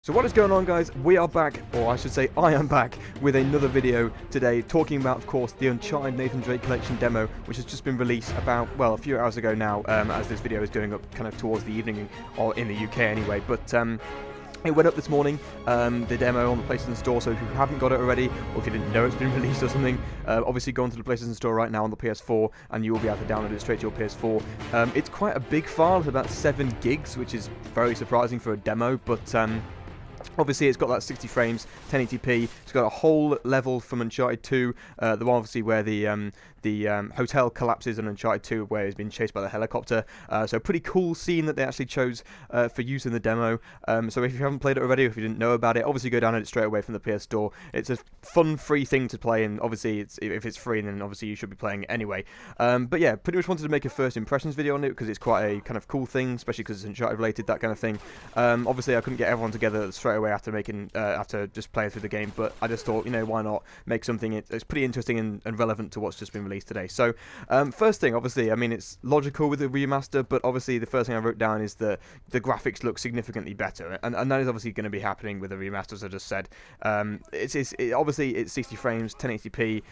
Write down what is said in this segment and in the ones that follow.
So what is going on, guys? We are back, or I should say I am back, with another video today talking about, of course, the Uncharted Nathan Drake Collection Demo, which has just been released about, well, a few hours ago now, as this video is going up kind of towards the evening, or in the UK anyway, but it went up this morning, the demo on the PlayStation Store, so if you haven't got it already, or if you didn't know it's been released or something, obviously go onto the PlayStation Store right now on the PS4, and you will be able to download it straight to your PS4. It's quite a big file, it's about 7 gigs, which is very surprising for a demo, but obviously, it's got that 60 frames, 1080p. It's got a whole level from Uncharted 2, the one obviously where the hotel collapses in Uncharted 2, where he's been chased by the helicopter. So pretty cool scene that they actually chose for use in the demo. So if you haven't played it already, or if you didn't know about it, obviously go download it straight away from the PS Store. It's a fun, free thing to play, and obviously if it's free, then obviously you should be playing it anyway. But yeah, pretty much wanted to make a first impressions video on it because it's quite a kind of cool thing, especially because it's Uncharted related, that kind of thing. Obviously, I couldn't get everyone together straight away after just playing through the game, but I just thought, you know, why not make something it's pretty interesting and relevant to what's just been released today. So first thing, obviously, I mean, it's logical with the remaster, but obviously the first thing I wrote down is that the graphics look significantly better, and that is obviously going to be happening with the remaster, as I just said. Obviously it's 60 frames, 1080p.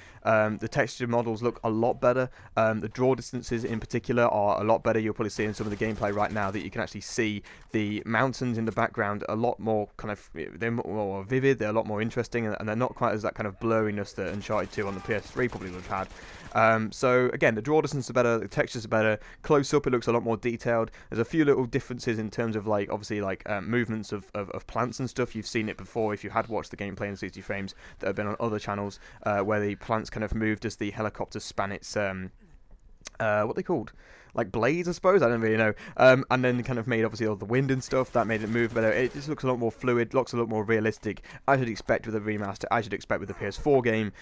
The texture models look a lot better. The draw distances in particular are a lot better. You'll probably see in some of the gameplay right now that you can actually see the mountains in the background a lot more kind of, they're more vivid, they're a lot more interesting, and they're not quite as that kind of blurriness that Uncharted 2 on the PS3 probably would have had. So again, the draw distance are better, the textures are better, close up it looks a lot more detailed. There's a few little differences in terms of, like, obviously, like movements of plants and stuff. You've seen it before if you had watched the gameplay in 60 frames that have been on other channels, where the plants kind of moved as the helicopter span its what they called, like blades, I suppose, I don't really know, and then kind of made obviously all the wind and stuff that made it move better. It just looks a lot more fluid, looks a lot more realistic, as you'd expect with a remaster, as you'd expect with the PS4 game.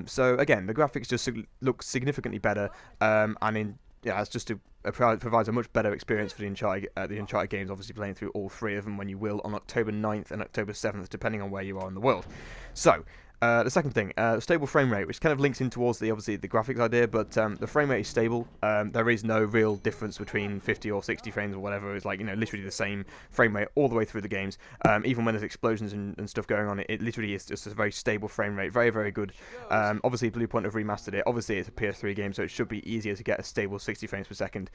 So again, the graphics just look significantly better, it's just provides a much better experience for the Uncharted games, obviously playing through all 3 of them when you will on October 9th and October 7th, depending on where you are in the world. So the second thing, stable frame rate, which kind of links in towards the graphics idea, but the frame rate is stable. There is no real difference between 50 or 60 frames or whatever. It's like, you know, literally the same frame rate all the way through the games. Even when there's explosions and stuff going on, it literally is just a very stable frame rate, very, very good. Obviously, Bluepoint have remastered it. Obviously, it's a PS3 game, so it should be easier to get a stable 60 frames per second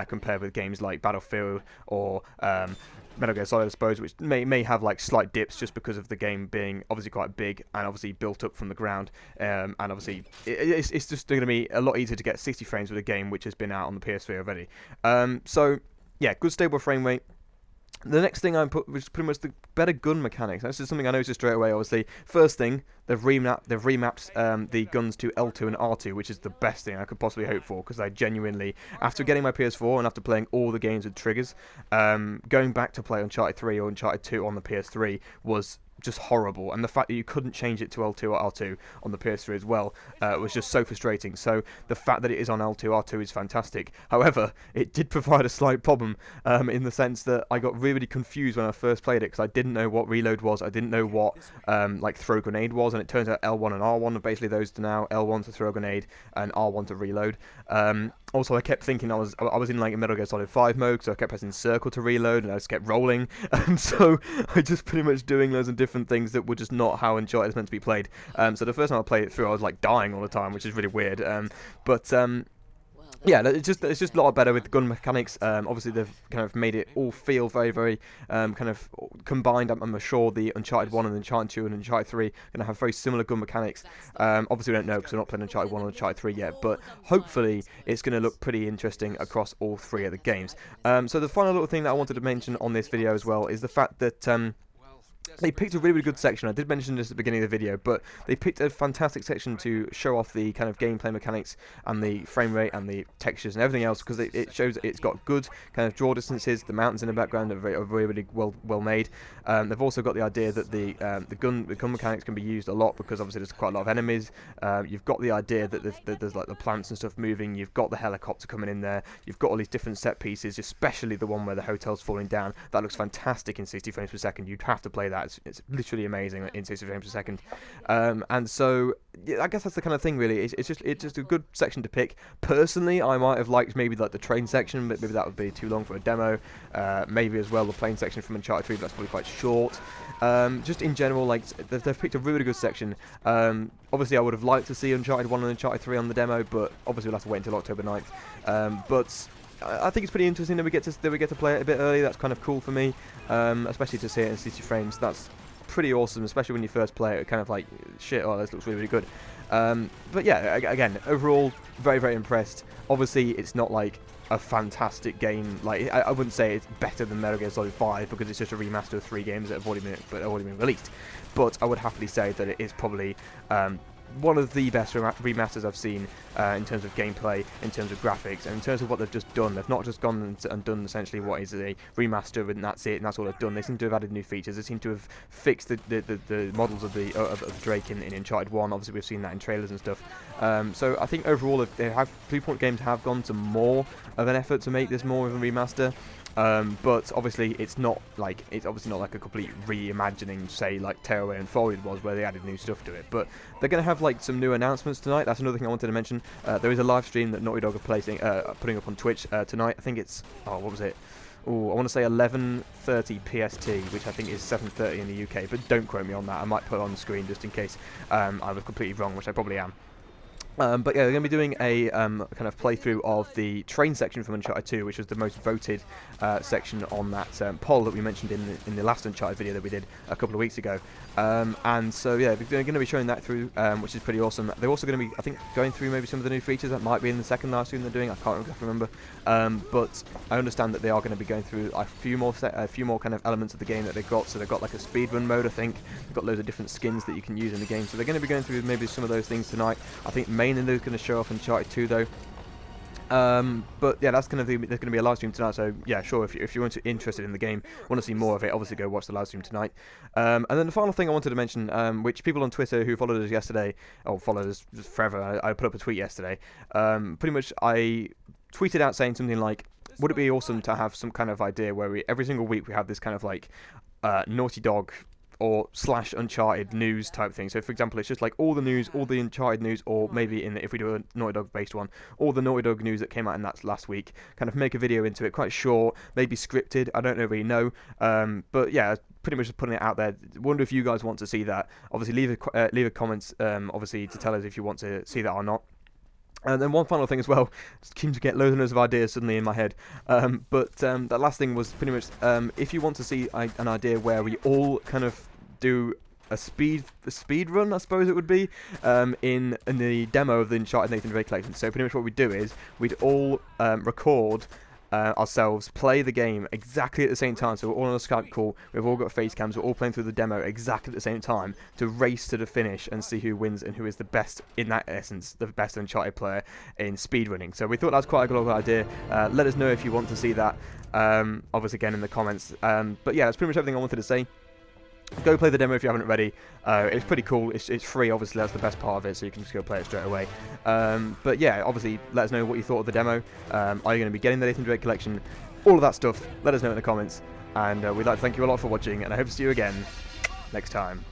compared with games like Battlefield or Metal Gear Solid, I suppose, which may have like slight dips just because of the game being obviously quite big and obviously built up from the ground, and obviously it's just going to be a lot easier to get 60 frames with a game which has been out on the PS3 already. So yeah, good stable frame rate. The next thing I put was pretty much the better gun mechanics. That's just something I noticed straight away, obviously. First thing, they've remapped the guns to L2 and R2, which is the best thing I could possibly hope for, because I genuinely, after getting my PS4 and after playing all the games with triggers, going back to play Uncharted 3 or Uncharted 2 on the PS3 was just horrible, and the fact that you couldn't change it to L2 or R2 on the PS3 as well was just so frustrating. So the fact that it is on L2 R2 is fantastic. However, it did provide a slight problem in the sense that I got really confused when I first played it, because I didn't know what reload was, I didn't know what like throw grenade was, and it turns out L1 and R1 are basically those to now. L1 to throw a grenade and R1 to reload. Also, I kept thinking I was in like a Metal Gear Solid 5 mode, so I kept pressing circle to reload, and I just kept rolling. So I just pretty much doing loads of different things that were just not how Uncharted is meant to be played. So the first time I played it through, I was like dying all the time, which is really weird. Yeah, it's just a lot better with gun mechanics. Obviously, they've kind of made it all feel very, very kind of combined. I'm sure the Uncharted 1 and Uncharted 2 and Uncharted 3 are going to have very similar gun mechanics. Obviously, we don't know because we're not playing Uncharted 1 or Uncharted 3 yet, but hopefully it's going to look pretty interesting across all 3 of the games. So the final little thing that I wanted to mention on this video as well is the fact that they picked a really, really good section. I did mention this at the beginning of the video, but they picked a fantastic section to show off the kind of gameplay mechanics and the frame rate and the textures and everything else, because it shows that it's got good kind of draw distances. The mountains in the background are really, really well made. They've also got the idea that the gun mechanics can be used a lot, because obviously there's quite a lot of enemies. You've got the idea that there's like the plants and stuff moving. You've got the helicopter coming in there. You've got all these different set pieces, especially the one where the hotel's falling down. That looks fantastic in 60 frames per second. You'd have to play that that. It's literally amazing in 60 frames per second. And so yeah, I guess that's the kind of thing, really. It's just a good section to pick. Personally, I might have liked maybe like the train section, but maybe that would be too long for a demo. Maybe as well the plane section from Uncharted 3, but that's probably quite short. Just in general, like they've picked a really good section. Obviously, I would have liked to see Uncharted 1 and Uncharted 3 on the demo, but obviously we'll have to wait until October 9th. But I think it's pretty interesting that we get to play it a bit early. That's kind of cool for me, especially to see it in 60 frames. That's pretty awesome, especially when you first play it. Kind of like, shit, oh, this looks really, really good. But yeah, again, overall, very, very impressed. Obviously, it's not like a fantastic game. Like, I wouldn't say it's better than Metal Gear Solid 5 because it's just a remaster of 3 games that have already been released. But I would happily say that it is probably one of the best remasters I've seen in terms of gameplay, in terms of graphics, and in terms of what they've just done. They've not just gone and done essentially what is a remaster and that's it, and that's all they've done. They seem to have added new features. They seem to have fixed the models of the Drake in Uncharted 1. Obviously, we've seen that in trailers and stuff. So I think overall, if they have 3 Point Games have gone to more of an effort to make this more of a remaster. But obviously it's obviously not like a complete reimagining, say like Tearaway Unfolded was, where they added new stuff to it. But they're going to have like some new announcements tonight. That's another thing I wanted to mention. There is a live stream that Naughty Dog are putting up on Twitch tonight. I think it's what was it? Oh, I want to say 11:30 PST, which I think is 7:30 in the UK. But don't quote me on that. I might put it on the screen just in case I was completely wrong, which I probably am. But yeah, they're going to be doing a kind of playthrough of the train section from Uncharted 2, which was the most voted section on that poll that we mentioned in the last Uncharted video that we did a couple of weeks ago. And so yeah, they're going to be showing that through, which is pretty awesome. They're also going to be, I think, going through maybe some of the new features that might be in the second live stream they're doing. I can't exactly remember, but I understand that they are going to be going through a few more kind of elements of the game that they've got. So they've got like a speedrun mode, I think. They've got loads of different skins that you can use in the game. So they're going to be going through maybe some of those things tonight. I think mainly they're going to show off Uncharted 2 though. But yeah, there's going to be a live stream tonight, so yeah, sure, if you're interested in the game, want to see more of it, obviously go watch the live stream tonight. And then the final thing I wanted to mention, which people on Twitter who followed us yesterday, or followed us forever, I put up a tweet yesterday. Pretty much I tweeted out saying something like, would it be awesome to have some kind of idea where every single week we have this kind of like Naughty Dog or / Uncharted news type thing. So for example, it's just like all the news, all the Uncharted news, or maybe if we do a Naughty Dog based one, all the Naughty Dog news that came out in that last week, kind of make a video into it, quite short, maybe scripted, I don't really know, but yeah, pretty much just putting it out there. Wonder if you guys want to see that. Obviously leave a comment, obviously, to tell us if you want to see that or not. And then one final thing as well, just keen to get loads of ideas suddenly in my head. But that last thing was pretty much, if you want to see an idea where we all kind of do a speed run, I suppose it would be, in the demo of the Uncharted Nathan Drake Collection. So pretty much what we'd do is we'd all record ourselves play the game exactly at the same time. So we're all on a Skype call, we've all got face cams, we're all playing through the demo exactly at the same time to race to the finish and see who wins and who is the best, in that essence, the best Uncharted player in speedrunning. So we thought that was quite a good idea. Let us know if you want to see that, obviously again in the comments. But yeah, that's pretty much everything I wanted to say. Go play the demo if you haven't already. It's pretty cool. It's free, obviously, that's the best part of it, so you can just go play it straight away. But yeah, obviously, let us know what you thought of the demo. Are you going to be getting the Nathan Drake Collection? All of that stuff, let us know in the comments. And we'd like to thank you a lot for watching, and I hope to see you again next time.